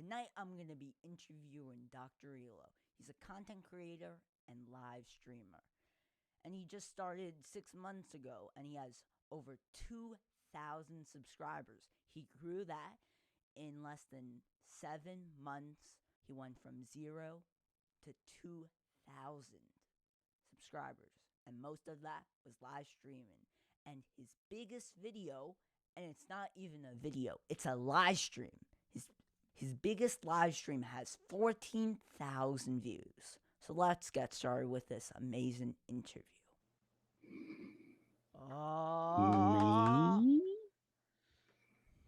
Tonight, I'm going to be interviewing Dr.ELO. He's a content creator and live streamer. And he just started 6 months ago, and he has over 2,000 subscribers. He grew that in less than 7 months. He went from 0 to 2,000 subscribers. And most of that was live streaming. And his biggest video, and it's not even a video, it's a live stream. His biggest live stream has 14,000 views. So let's get started with this amazing interview.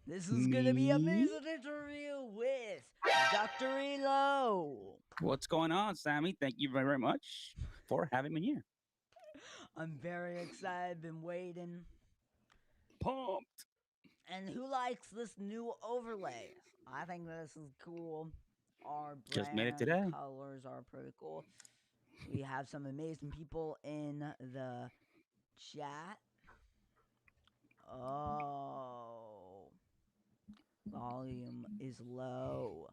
This is going to be an amazing interview with Dr.ELO. What's going on, Sammy? Thank you very much for having me here. I'm very excited. Been waiting. Pumped. And who likes this new overlay? I think this is cool. Our brand Just made it today. colors are pretty cool. We have some amazing people in the chat. Oh, volume is low.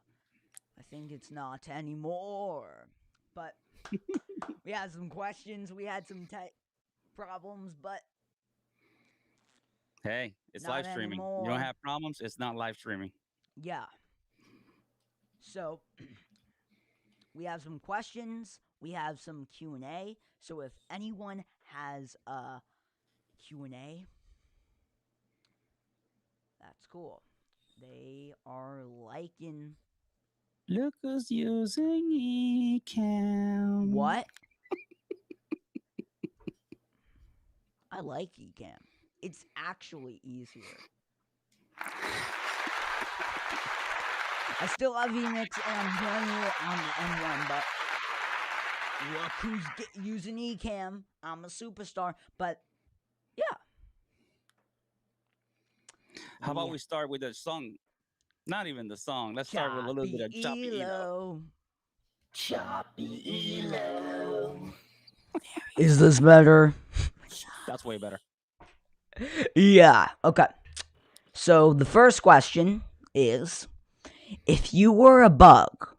I think it's not anymore. But we had some questions. We had some tech problems, but hey, it's not live streaming. anymore. You don't have problems, it's not live streaming. Yeah. So we have some questions. We have some Q&A. So if anyone has a Q&A, that's cool. They are liking. Look who's using ECamm. What? I like ECamm. It's actually easier. I still have Enix and I'm playing it on the M1, but look who's using ECamm. I'm a superstar, but yeah. How about we start with the song? Not even the song. Let's start with a little bit of Choppy ELO. Choppy ELO. Is this better? That's way better. Yeah, okay. So the first question is, if you were a bug,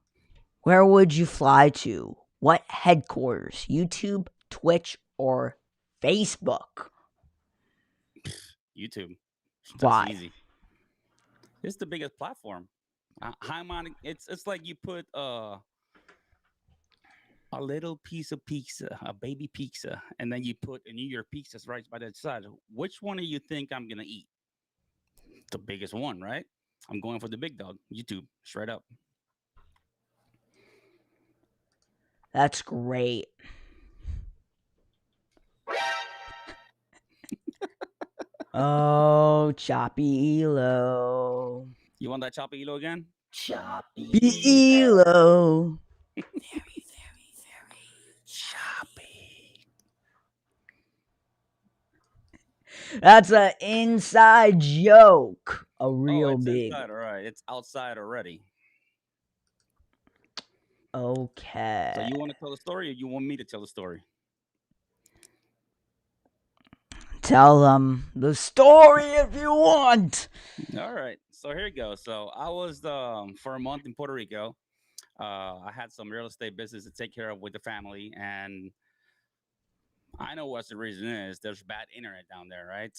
where would you fly to? What headquarters? YouTube, Twitch, or Facebook? YouTube. That's Why? easy. It's the biggest platform. It's like you put a little piece of pizza, a baby pizza, and then you put a New York pizzas right by that side. Which one do you think I'm gonna eat? The biggest one, right? I'm going for the big dog, YouTube, straight up. That's great. Oh, Choppy ELO. You want that Choppy ELO again? Choppy ELO. Very choppy. That's an inside joke. A real it's big. Inside, all right. It's outside already. Okay. So you want to tell the story, or you want me to tell the story? Tell them the story if you want. All right. So here you go. So I was for a month in Puerto Rico. I had some real estate business to take care of with the family, and I know what the reason is. There's bad internet down there, right?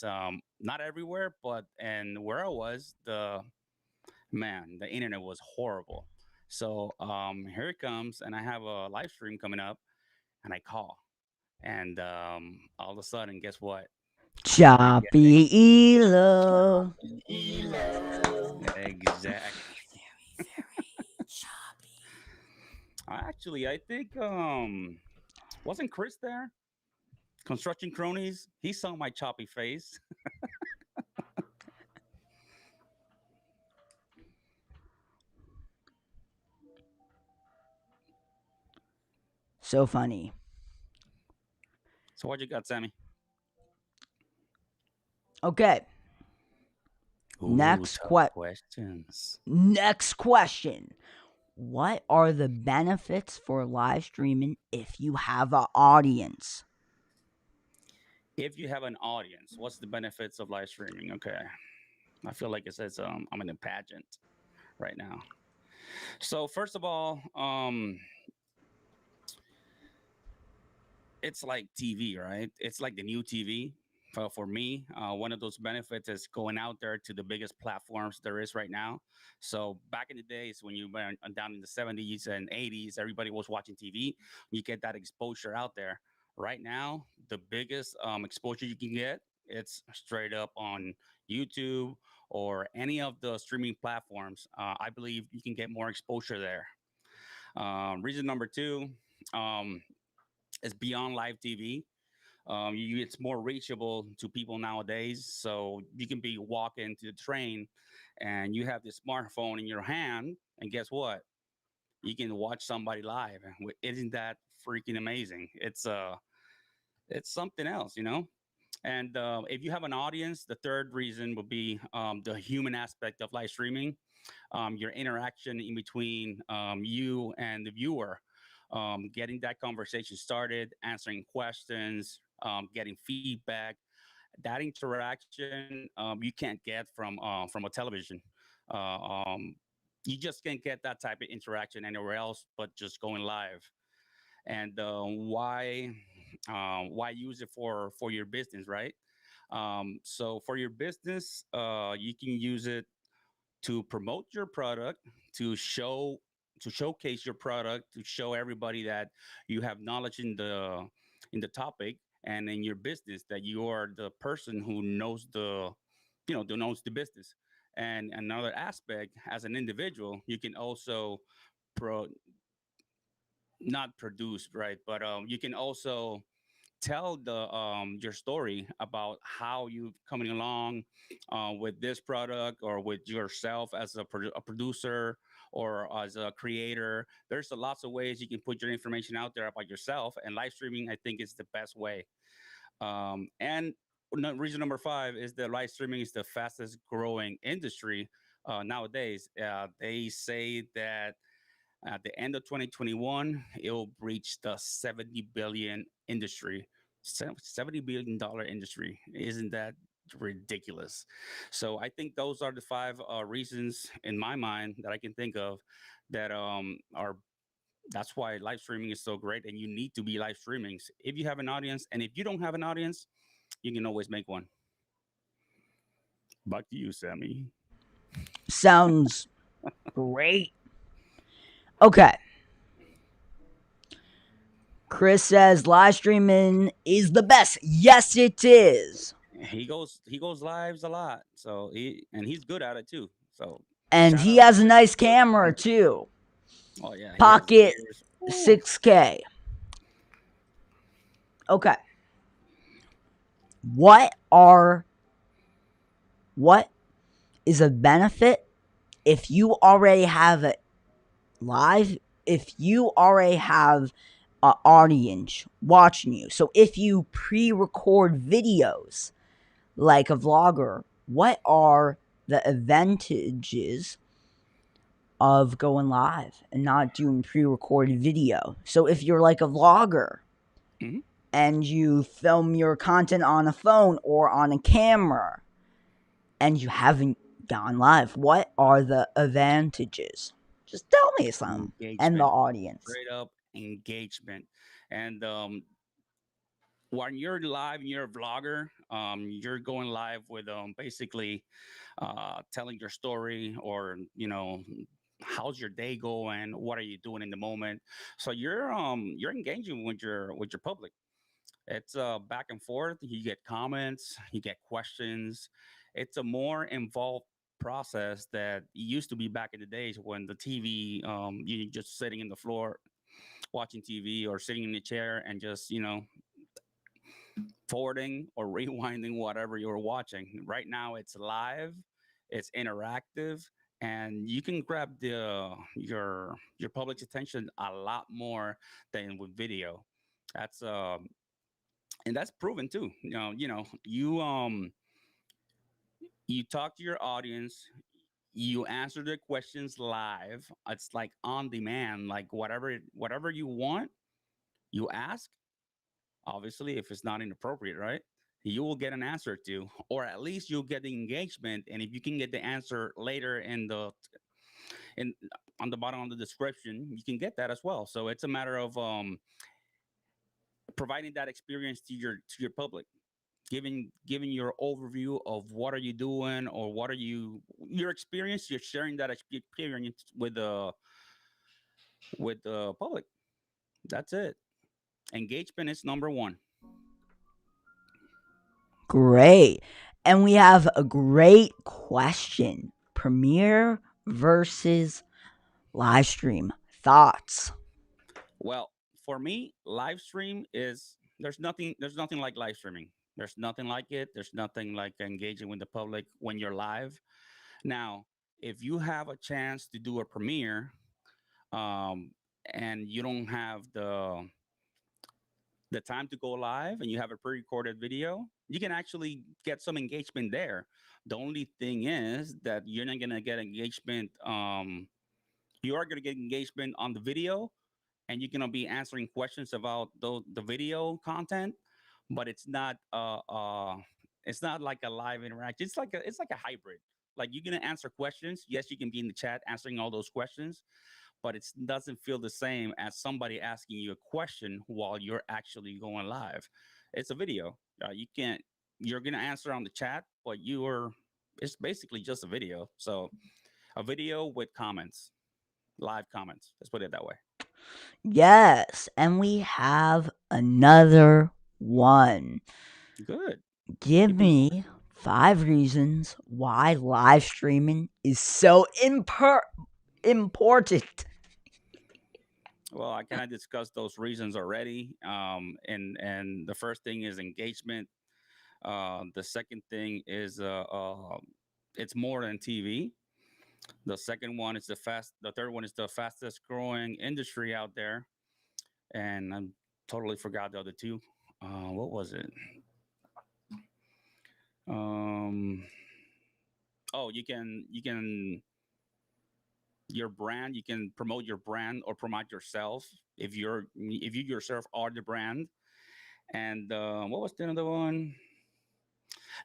Not everywhere, but and where I was, the internet was horrible. So here it comes, and I have a live stream coming up, and I call, and all of a sudden, guess what? Choppy ELO. Exactly. Very choppy. Actually, I think wasn't Chris there? Construction Cronies. He saw my choppy face. So funny. So what you got, Sammy? Okay. Ooh, Next questions. Next question. What are the benefits for live streaming if you have an audience? If you have an audience, what's the benefits of live streaming? Okay. I feel like it says I'm in a pageant right now. So first of all, it's like TV, right? It's like the new TV. For me, one of those benefits is going out there to the biggest platforms there is right now. So back in the days when you went down in the 70s and 80s, everybody was watching TV. You get that exposure out there. Right now, the biggest exposure you can get, it's straight up on YouTube or any of the streaming platforms. I believe you can get more exposure there. Reason number two, um, is beyond live TV. It's more reachable to people nowadays. So you can be walking to the train and you have this smartphone in your hand, and guess what? You can watch somebody live. Isn't that freaking amazing? It's something else, you know. And if you have an audience, the third reason would be the human aspect of live streaming, your interaction in between you and the viewer, getting that conversation started, answering questions, getting feedback. That interaction you can't get from a television. Uh, um, you just can't get that type of interaction anywhere else, but just going live. And why use it for your business, right? So for your business, you can use it to promote your product, to show to showcase your product, to show everybody that you have knowledge in the topic and in your business, that you are the person who knows the who knows the business. And another aspect, as an individual, you can also pro not produce, right, but you can also tell the your story about how you coming along with this product, or with yourself as a producer or as a creator. There's a lots of ways you can put your information out there about yourself, and live streaming, I think, is the best way. And reason number five is that live streaming is the fastest growing industry nowadays. They say that at the end of 2021, it will reach the 70 billion industry. $70 billion industry. Isn't that ridiculous? So I think those are the five reasons in my mind that I can think of that are that's why live streaming is so great, and you need to be live streaming if you have an audience. And if you don't have an audience, you can always make one. Back to you, Sammy. Sounds great. Okay. Chris says live streaming is the best. Yes, it is. He goes lives a lot, so he's good at it too. So And shout he out to has a Chris. nice Good. camera too. Oh yeah, he has Pocket clears. Ooh. 6K. Okay. What are what is a benefit if you already have it live, if you already have an audience watching you? So if you pre-record videos like a vlogger, what are the advantages of going live and not doing pre-recorded video? So if you're like a vlogger Mhm. and you film your content on a phone or on a camera and you haven't gone live, what are the advantages? Just tell me some, and the Engagement, audience. straight up engagement. And when you're live and you're a vlogger, you're going live with basically telling your story, or how's your day going, what are you doing in the moment. So you're engaging with your public. It's back and forth. You get comments, you get questions. It's a more involved process that used to be back in the days when the TV, you just sitting in the floor watching TV, or sitting in the chair and just forwarding or rewinding whatever you're watching. Right now, it's live, it's interactive, and you can grab your public's attention a lot more than with video. That's and that's proven too. You talk to your audience, you answer their questions live. It's like on demand, like whatever you want, you ask. Obviously, if it's not inappropriate, right? You will get an answer to, or at least you'll get the engagement. And if you can get the answer later in on the bottom of the description, you can get that as well. So it's a matter of providing that experience to your public, giving your overview of what are you doing, or what are your experience. You're sharing that experience with the public. That's it. Engagement is number one. Great. And we have a great question. Premiere versus live stream. Thoughts? Well, for me, live stream is there's nothing like live streaming. There's nothing like it. There's nothing like engaging with the public when you're live. Now, if you have a chance to do a premiere, um, and you don't have the time to go live, and you have a pre-recorded video, you can actually get some engagement there. The only thing is that you're not gonna get engagement. You are gonna get engagement on the video, and you're gonna be answering questions about the video content, but it's not like a live interaction. It's like a hybrid. Like, you're gonna answer questions. Yes, you can be in the chat answering all those questions, but it doesn't feel the same as somebody asking you a question while you're actually going live. It's a video. You can't. You're gonna answer on the chat, but you're. It's basically just a video. So a video with comments, live comments. Let's put it that way. Yes. And we have another one. Good. Give Keep 'em going. me 5 reasons why live streaming is so important. Well, I kind of discussed those reasons already. And the first thing is engagement. The second thing is it's more than TV. The second one is the third one is the fastest growing industry out there. And I totally forgot the other two. What was it? Um, oh, you can your brand. You can promote your brand or promote yourself if you yourself are the brand. And what was the other one?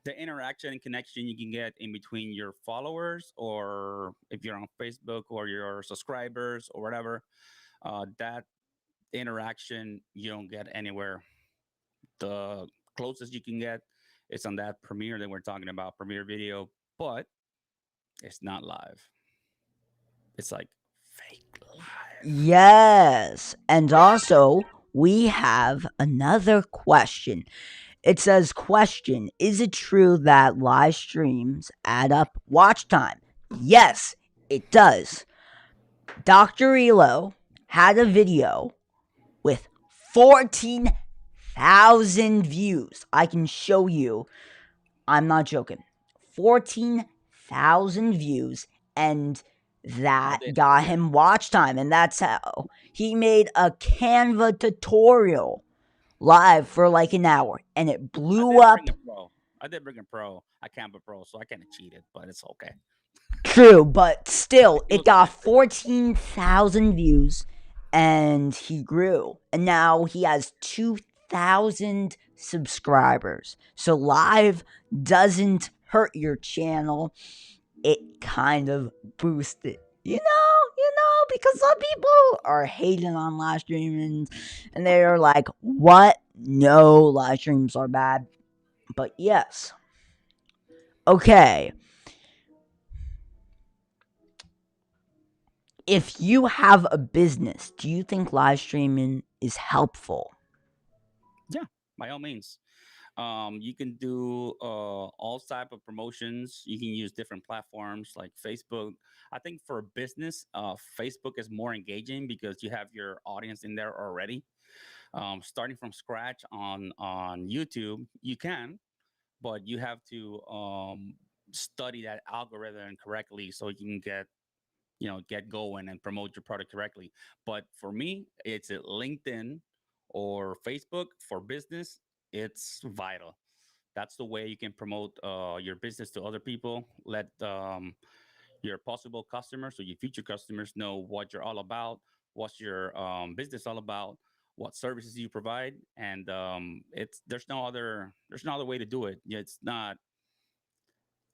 The interaction and connection you can get in between your followers, or if you're on Facebook, or your subscribers or whatever. That interaction you don't get anywhere. The closest you can get is on that premiere that we're talking about, premiere video, but it's not live. It's like fake live. Yes. And also, we have another question. It says, question, is it true that live streams add up watch time? Yes, it does. Dr. ELO had a video with 14,000 views. I can show you. I'm not joking. 14,000 views, and I that did. got him watch time. And that's how he made a Canva tutorial live for like an hour, and it I blew did bring up. a pro. I did bring a pro. I can't be pro, so I kind of cheated, but it's okay. True, but still, It it was got effective. 14,000 views, and he grew. And now he has 2,000 subscribers. So live doesn't hurt your channel, it kind of boosts it. Because some people are hating on live streaming, and they're like, what? No, live streams are bad. But yes. Okay. If you have a business, do you think live streaming is helpful? Yeah, by all means. You can do all type of promotions. You can use different platforms like Facebook. I think for business, Facebook is more engaging because you have your audience in there already. Starting from scratch on YouTube, you can, but you have to study that algorithm correctly so you can get going and promote your product correctly. But for me, it's at LinkedIn or Facebook for business. It's vital. That's the way you can promote your business to other people. Let your possible customers or your future customers know what you're all about, what's your business all about, what services you provide, and it's there's no other way to do it. It's not.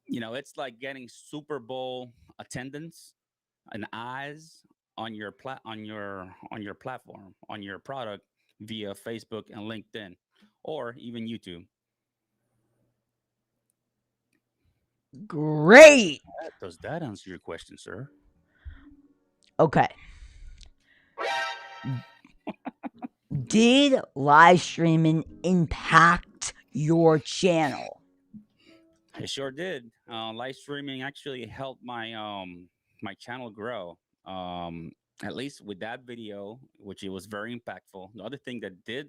It's like getting Super Bowl attendance an eyes on your platform, on your product via Facebook and LinkedIn or even YouTube. Great. Does that answer your question, sir? Okay. Did live streaming impact your channel? It sure did. Live streaming actually helped my channel grow. Um, at least with that video, which it was very impactful. The other thing that did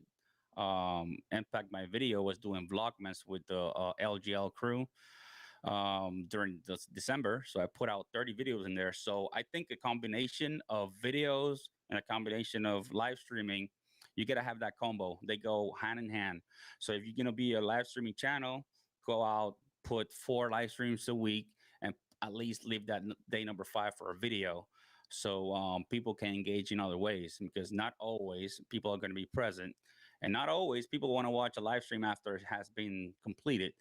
impact my video was doing Vlogmas with the LGL crew during this December. So I put out 30 videos in there. So I think a combination of videos and a combination of live streaming, you got to have that combo. They go hand in hand. So if you're going to be a live streaming channel, go out, put 4 live streams a week, and at least leave that day number 5 for a video. So people can engage in other ways because not always people are going to be present. And not always people want to watch a live stream after it has been completed.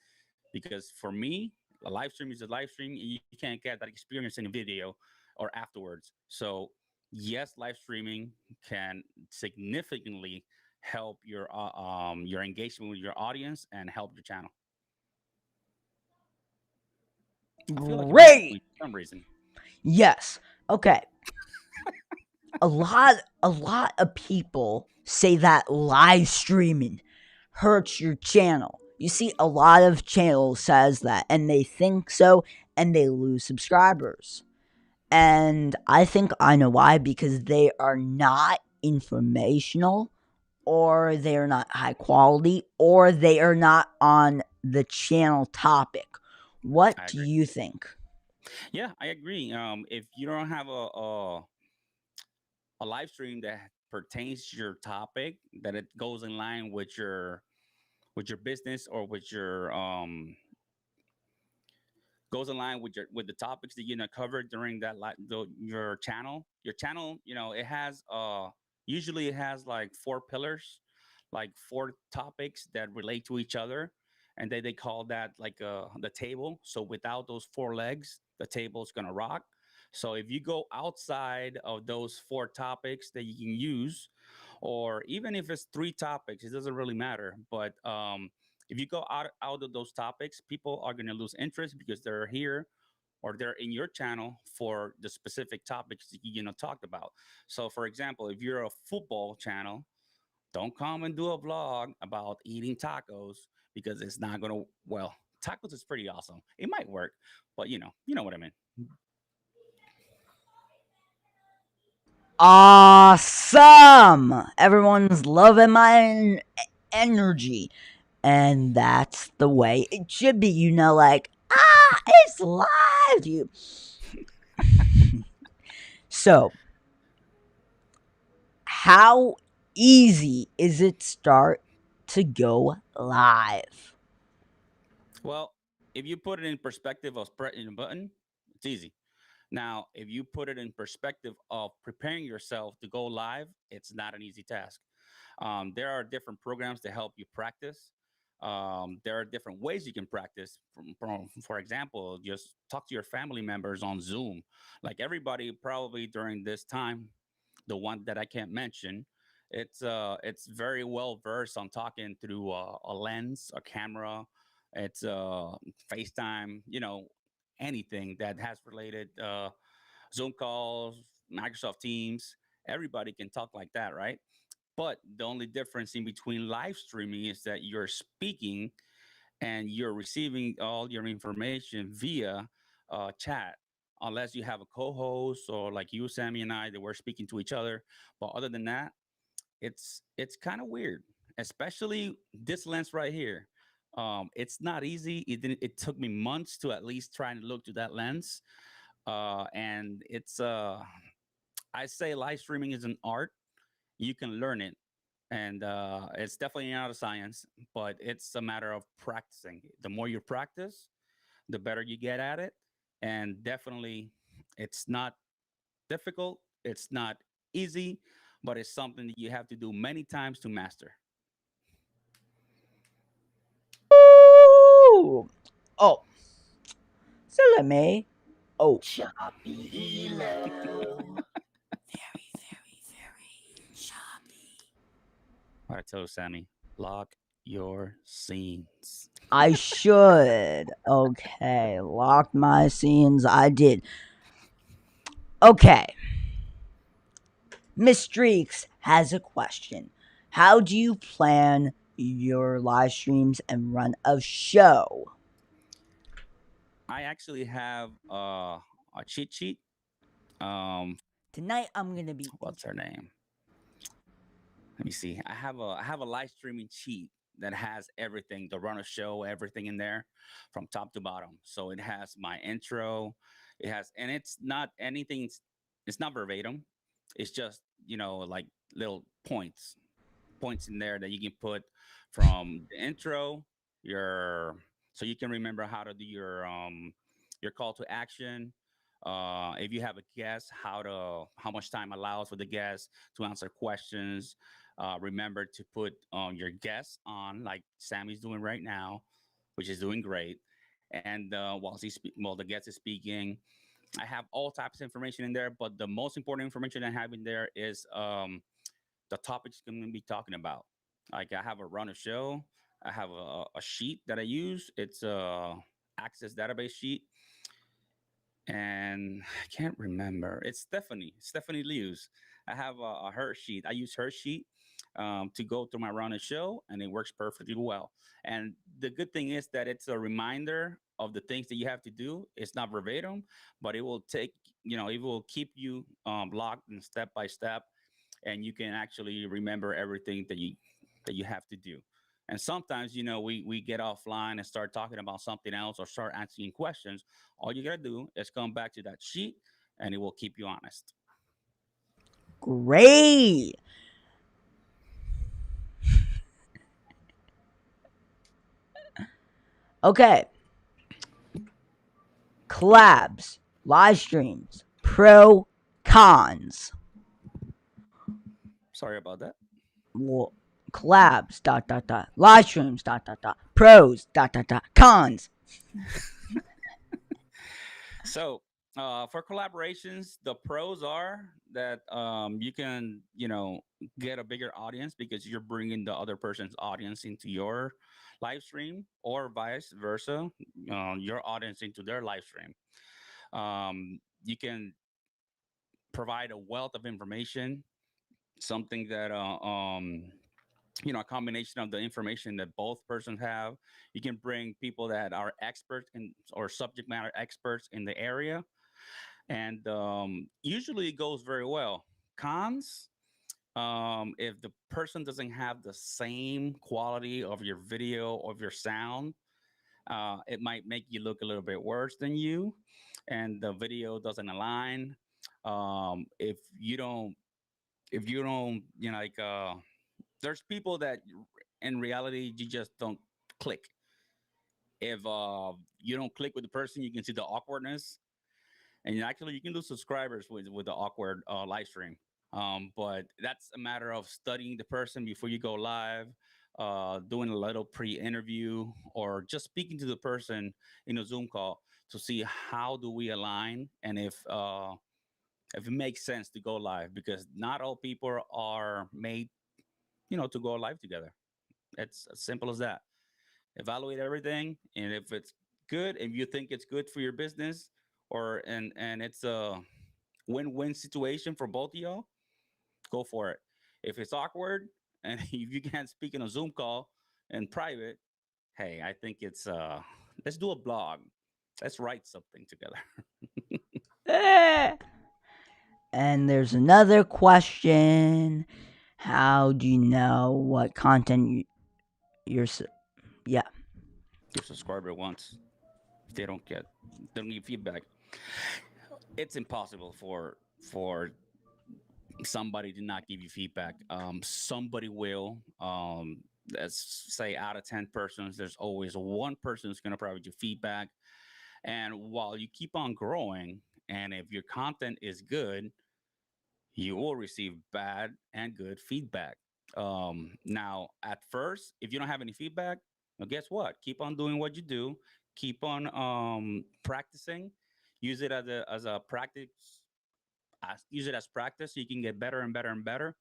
Because for me, a live stream is a live stream. You can't get that experience in a video or afterwards. So yes, live streaming can significantly help your engagement with your audience and help your channel. I feel like you're Great. echoing for some reason. Yes. Okay. A lot of people say that live streaming hurts your channel. You see, a lot of channels says that, and they think so, and they lose subscribers. And I think I know why, because they are not informational, or they are not high quality, or they are not on the channel topic. What I do agree. you think? Yeah, I agree. If you don't have a live stream that pertains to your topic, that it goes in line with your business or with your goes in line with the topics that you're gonna cover during your channel. Your channel, it has usually it has like 4 pillars, like 4 topics that relate to each other, and they call that like the table. So without those 4 legs, the table's gonna rock. So if you go outside of those 4 topics that you can use, or even if it's 3 topics, it doesn't really matter. But if you go out of those topics, people are going to lose interest because they're here or they're in your channel for the specific topics that you're going to talk about. So, for example, if you're a football channel, don't come and do a vlog about eating tacos because it's not going to, well, tacos is pretty awesome. It might work, but you know what I mean. Awesome! Everyone's loving my energy. And that's the way it should be, like, it's live. So, how easy is it start to go live? Well, if you put it in perspective of pressing a button, it's easy. Now, if you put it in perspective of preparing yourself to go live, it's not an easy task. There are different programs to help you practice. There are different ways you can practice. For example, just talk to your family members on Zoom. Like everybody, probably during this time, the one that I can't mention, it's very well versed on talking through a lens, a camera. It's FaceTime. Anything that has related Zoom calls, Microsoft Teams. Everybody can talk like that, right? But the only difference in between live streaming is that you're speaking and you're receiving all your information via chat, unless you have a co-host or like you, Sammy, and I, that we're speaking to each other. But other than that, it's kind of weird, especially this lens right here. It's not easy. It took me months to at least try and look to that lens, and it's I say live streaming is an art. You can learn it, and it's definitely not a science, but it's a matter of practicing. The more you practice, the better you get at it, and definitely, it's not difficult. It's not easy, but it's something that you have to do many times to master. Ooh. Oh, so let me. Oh, Choppy Elo. Very, very, very choppy. What I told Sammy, lock your scenes. I should. Okay, locked my scenes. I did. Okay, Miss Streaks has a question. How do you plan your live streams and run a show? I actually have a cheat sheet. Um, Tonight I'm gonna be. what's her name? Let me see. I have a live streaming cheat that has everything, the run of show, everything in there from top to bottom. So it has my intro, it has, and it's not anything, it's not verbatim. It's just, like little points in there that you can put from the intro, your so you can remember how to do your call to action. If you have a guest, how much time allows for the guest to answer questions. Remember to put your guest on, like Sammy's doing right now, which is doing great. And while the guest is speaking, I have all types of information in there. But the most important information I have in there is the topics I'm going to be talking about. Like I have a run of show. I have a sheet that I use. It's a Access database sheet, and I can't remember. It's Stephanie Liu's. I have a her sheet. I use her sheet to go through my run of show, and it works perfectly well. And the good thing is that it's a reminder of the things that you have to do. It's not verbatim, but it will it will keep you locked and step by step, and you can actually remember everything that you have to do. And sometimes, we get offline and start talking about something else or start asking questions. All you gotta do is come back to that sheet, and it will keep you honest. Great. Okay, collabs, live streams, pro, cons. Sorry about that. Well, collabs, dot, dot, dot, live streams, dot, dot, dot, pros, dot, dot, dot, cons. So, for collaborations, the pros are that you can, get a bigger audience because you're bringing the other person's audience into your live stream, or vice versa, your audience into their live stream. You can provide a wealth of information, something that a combination of the information that both persons have. You can bring people that are experts in, or subject matter experts in the area, and usually it goes very well. Cons, if the person doesn't have the same quality of your video or of your sound, it might make you look a little bit worse than you, and the video doesn't align. If you don't like there's people that in reality you just don't click. If you don't click with the person, you can see the awkwardness, and actually you can lose subscribers with the awkward live stream. But that's a matter of studying the person before you go live, doing a little pre-interview, or just speaking to the person in a Zoom call to see how do we align, and if it makes sense to go live, because not all people are made, to go live together. It's as simple as that. Evaluate everything, and if it's good, if you think it's good for your business, or and it's a win-win situation for both of y'all, go for it. If it's awkward and if you can't speak in a Zoom call in private, hey, I think it's let's do a blog. Let's write something together. Eh. And there's another question. How do you know what content you're. Yeah. Your subscriber wants, if they don't give feedback. It's impossible for somebody to not give you feedback. Somebody will. Let's say out of 10 persons, there's always one person who's going to provide you feedback. And while you keep on growing, and if your content is good, you will receive bad and good feedback. Now, at first, if you don't have any feedback, well, guess what? Keep on doing what you do. Keep on practicing. Use it as a practice. Use it as practice so you can get better and better and better.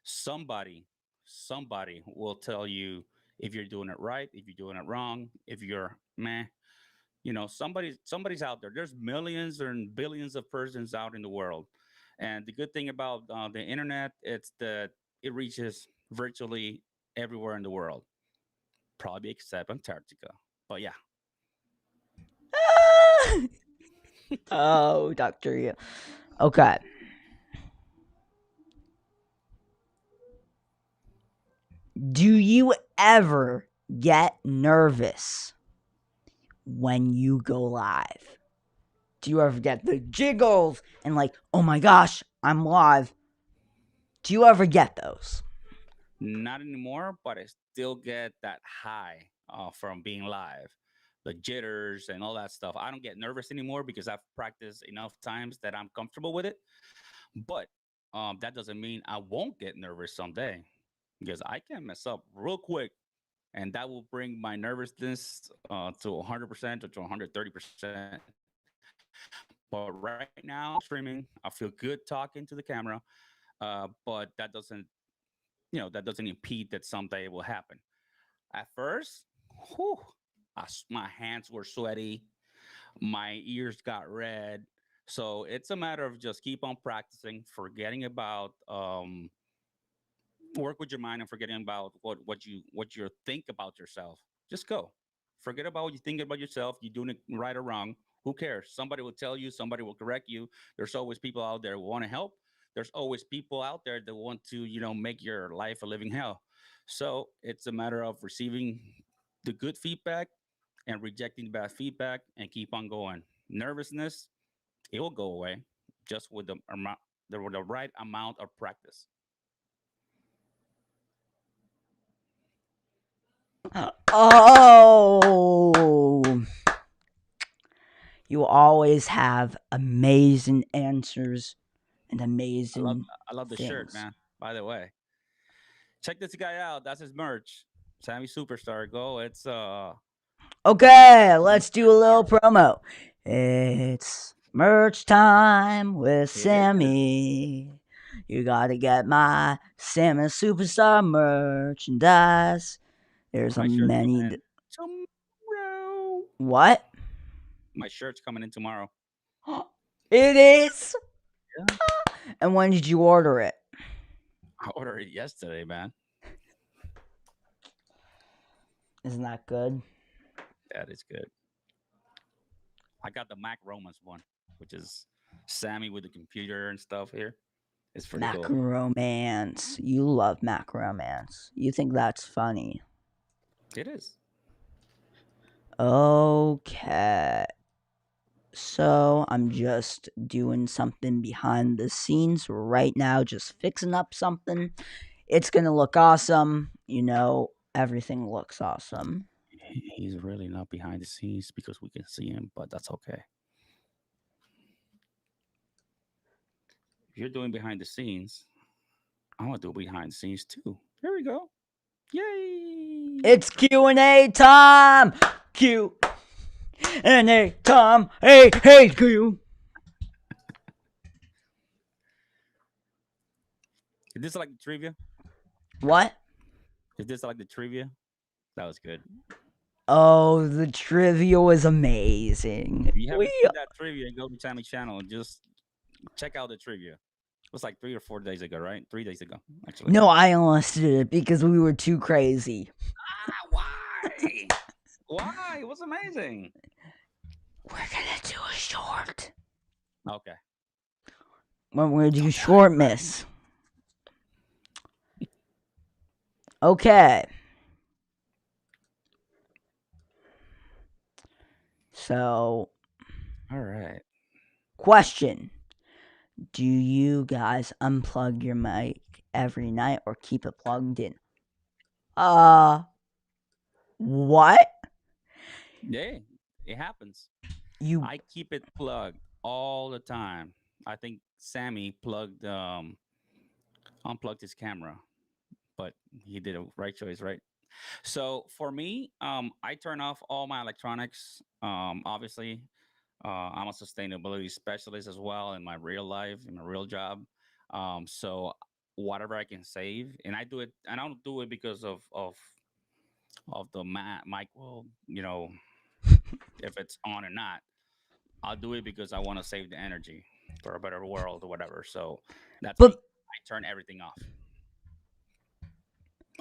Somebody, somebody will tell you if you're doing it right, if you're doing it wrong, if you're meh. Somebody's out there. There's millions and billions of persons out in the world, and the good thing about the internet, it's that it reaches virtually everywhere in the world, probably except Antarctica. But yeah, Oh, Dr. ELO. Okay. Do you ever get nervous when you go live? Do you ever get the jiggles and like, oh my gosh, I'm live? Do you ever get those? not anymore, but I still get that high from being live, the jitters and all that stuff. I don't get nervous anymore because I've practiced enough times that I'm comfortable with it. But that doesn't mean I won't get nervous someday because I can mess up real quick, and that will bring my nervousness to 100% or to 130%. But right now, streaming, I feel good talking to the camera, but that doesn't impede that someday it will happen. At first, whew, my hands were sweaty, my ears got red. So it's a matter of just keep on practicing, forgetting about work with your mind and forgetting about what you think about yourself. Just go. Forget about what you think about yourself. You're doing it right or wrong. Who cares? Somebody will tell you, somebody will correct you. There's always people out there who want to help. There's always people out there that want to, make your life a living hell. So it's a matter of receiving the good feedback and rejecting the bad feedback and keep on going. Nervousness, it will go away just with the right amount of practice. Oh, you always have amazing answers and I love amazing I love the shirt, things. man. By the way, check this guy out. That's his merch. Sammy Superstar. Go. It's Okay, his let's do merch a little store. promo. It's merch time with It is. Sammy. You gotta get my Sammy Superstar merchandise. There's a My shirt's coming many. in tomorrow. What? My shirt's coming in tomorrow. It is? Yeah. And when did you order it? I ordered it yesterday, man. Isn't that good? That is good. I got the Mac Romans one, which is Sammy with the computer and stuff here. It's pretty cool. Macromance. You love macromance. You think that's funny. It is. Okay. So I'm just doing something behind the scenes right now, just fixing up something. It's gonna look awesome. Everything looks awesome. He's really not behind the scenes because we can see him, but that's okay. If you're doing behind the scenes, I want to do behind the scenes too. There we go. Yay! It's Q&A time. Q&A time. Hey, hey, Q. Is this like the trivia? What? Is this like the trivia? That was good. Oh, the trivia was amazing. If you haven't seen that trivia, go to Tammy's channel and just check out the trivia. It was like 3 or 4 days ago, right? 3 days ago, actually. No, I almost did it because we were too crazy. Why? Why? It was amazing. We're gonna do a short. Okay. When we're gonna do short, miss. Okay. So, all right. Question. Do you guys unplug your mic every night or keep it plugged in? What? Yeah, it happens. You I keep it plugged all the time. I think Sammy unplugged his camera, but he did a right choice, right? So for me, I turn off all my electronics. Obviously, I'm a sustainability specialist as well in my real life, in my real job. So whatever I can save, and I do it, and I don't do it because of the mic. Well, if it's on or not, I'll do it because I want to save the energy for a better world or whatever. So that's me. But I turn everything off.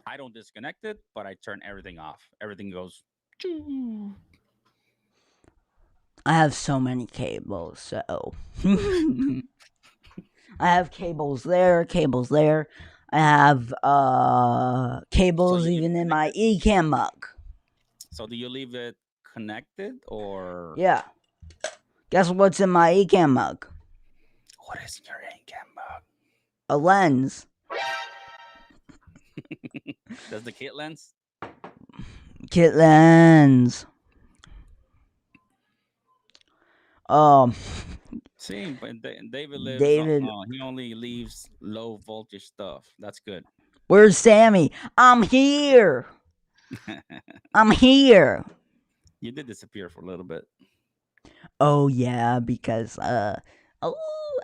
I don't disconnect it, but I turn everything off. Everything goes. I have so many cables, so I have cables there, cables there. I have So cables you leave it even in my connected. ECam mug. So do you leave it connected or Yeah. Guess what's in my ECam mug? what is in your income mug? A lens. Does the kit lens? Kit lens. Um, See, but David lives. David, He only leaves low voltage stuff. That's good. where's Sammy? I'm here. I'm here. You did disappear for a little bit. Oh yeah, because oh,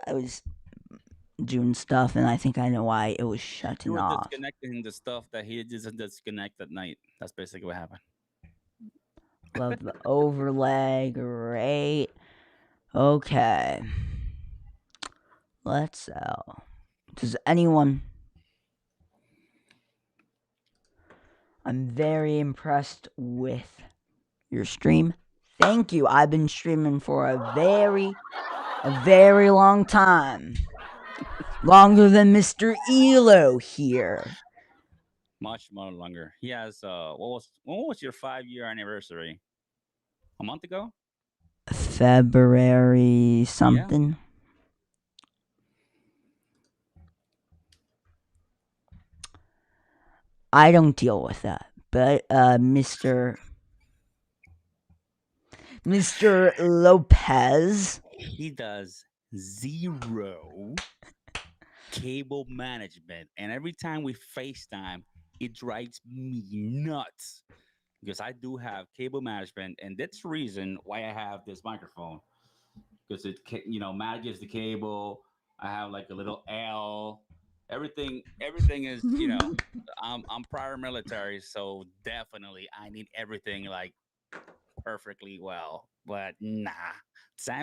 I was doing stuff, and I think I know why it was You shutting were off. disconnecting the stuff that he doesn't disconnect at night. That's basically what happened. Love the overlay. Great. Okay. Let's. Does anyone? I'm very impressed with your stream. Thank you. I've been streaming for a very long time. Longer than Mr. ELO here. Much more longer. He has. When was your 5 year anniversary? A month ago? February Yeah. something. I don't deal with that. But Mr. Lopez. He does zero cable management, and every time we FaceTime, it drives me nuts because I do have cable management, and that's the reason why I have this microphone because it manages the cable. I have like a little L. Everything is I'm prior military, so definitely I need everything like perfectly well. But nah, Sammy